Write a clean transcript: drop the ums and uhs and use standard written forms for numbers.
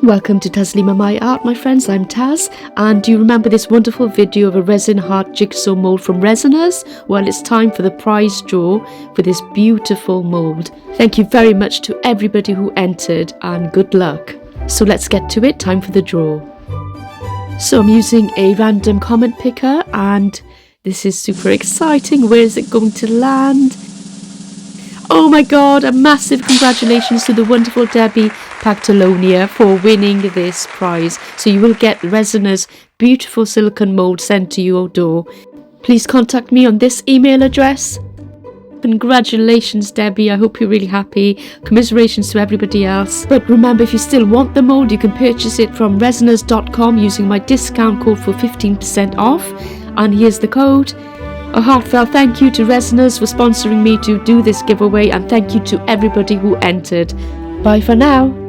Welcome to taslimamayaart, my friends. I'm Taz, and do you remember this wonderful video of a resin heart jigsaw mold from Resiners? Well, it's time for the prize draw for this beautiful mold. Thank you very much to everybody who entered, and good luck. So let's get to it. Time for the draw. So I'm using a random comment picker, and this is super exciting. Where is it going to land? Oh my god, a massive congratulations to the wonderful Debbie Pactalonia for winning this prize. So you will get Resiners' beautiful silicone mold sent to your door. Please contact me on this email address. Congratulations, Debbie. I hope you're really happy. Commiserations to everybody else. But remember, if you still want the mold, you can purchase it from resiners.com using my discount code for 15% off. And here's the code. A heartfelt thank you to Resiners for sponsoring me to do this giveaway, and thank you to everybody who entered. Bye for now.